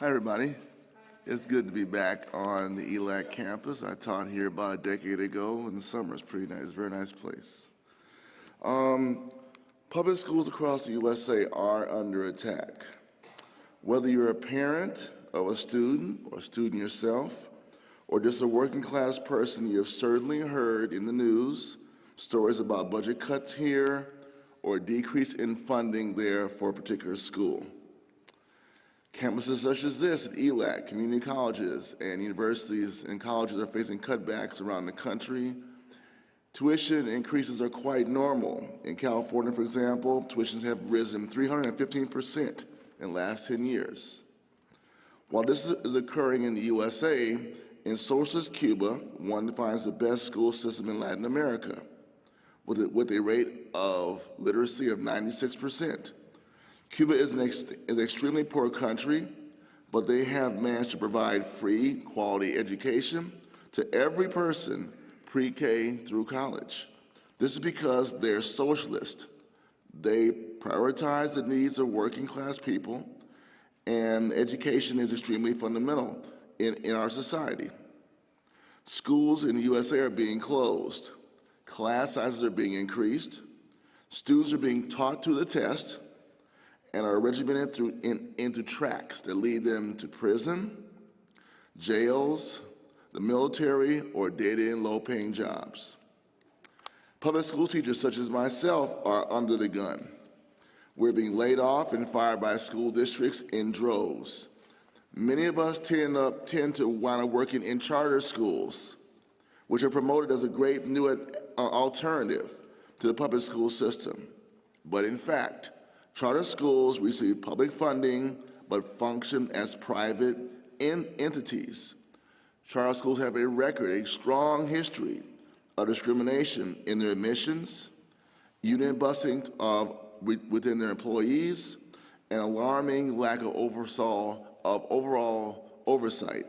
Hi, everybody. It's good to be back on the ELAC campus. I taught here about a decade ago in the summer. It's pretty nice, very nice place. Public schools across the USA are under attack. Whether you're a parent of a student or a student yourself, or just a working class person, you have certainly heard in the news stories about budget cuts here or a decrease in funding there for a particular school. Campuses such as this at ELAC, community colleges and universities and colleges are facing cutbacks around the country. Tuition increases are quite normal. In California, for example, tuitions have risen 315% in the last 10 years. While this is occurring in the USA, in socialist Cuba, one defines the best school system in Latin America with a rate of literacy of 96%. Cuba is an extremely poor country, but they have managed to provide free, quality education to every person pre-K through college. This is because they're socialist. They prioritize the needs of working class people, and education is extremely fundamental in our society. Schools in the USA are being closed. Class sizes are being increased. Students are being taught to the test and are regimented into tracks that lead them to prison, jails, the military, or dead-end low-paying jobs. Public school teachers such as myself are under the gun. We're being laid off and fired by school districts in droves. Many of us tend to wind up working in charter schools, which are promoted as a great new alternative to the public school system. But in fact, charter schools receive public funding but function as private entities. Charter schools have a strong history of discrimination in their admissions, union busing within their employees, and alarming lack of overall oversight.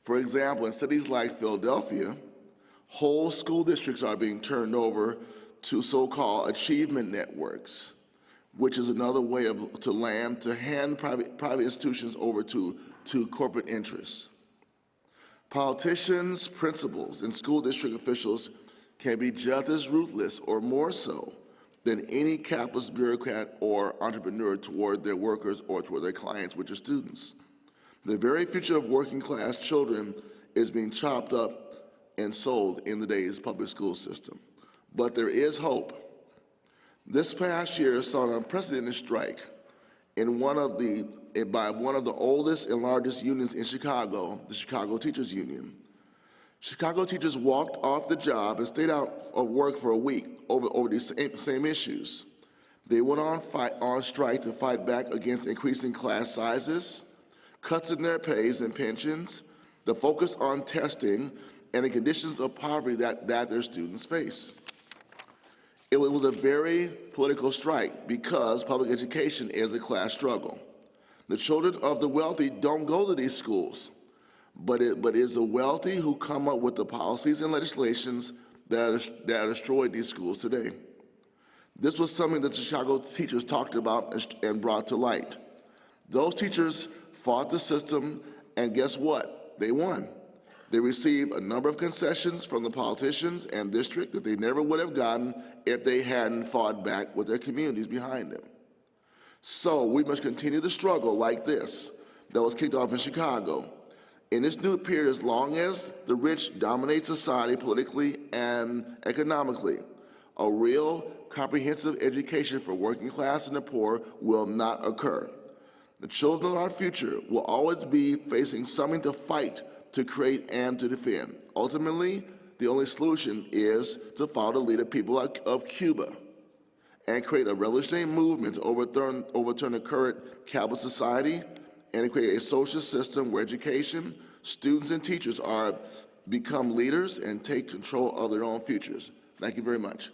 For example, in cities like Philadelphia, whole school districts are being turned over to so-called achievement networks, which is another way to hand private institutions over to corporate interests. Politicians, principals, and school district officials can be just as ruthless or more so than any capitalist bureaucrat or entrepreneur toward their workers or toward their clients, which are students. The very future of working class children is being chopped up and sold in today's public school system. But there is hope. This past year saw an unprecedented strike by one of the oldest and largest unions in Chicago, the Chicago Teachers Union. Chicago teachers walked off the job and stayed out of work for a week over these same issues. They went on strike to fight back against increasing class sizes, cuts in their pays and pensions, the focus on testing, and the conditions of poverty that their students face. It was a very political strike because public education is a class struggle. The children of the wealthy don't go to these schools, but it's the wealthy who come up with the policies and legislations that destroyed these schools today. This was something that the Chicago teachers talked about and brought to light. Those teachers fought the system, and guess what? They won. They received a number of concessions from the politicians and district that they never would have gotten if they hadn't fought back with their communities behind them. So we must continue the struggle like this that was kicked off in Chicago. In this new period, as long as the rich dominate society politically and economically, a real comprehensive education for working class and the poor will not occur. The children of our future will always be facing something to fight, to create, and to defend. Ultimately, the only solution is to follow the lead of people of Cuba and create a revolutionary movement to overturn the current capitalist society and to create a social system where education, students, and teachers become leaders and take control of their own futures. Thank you very much.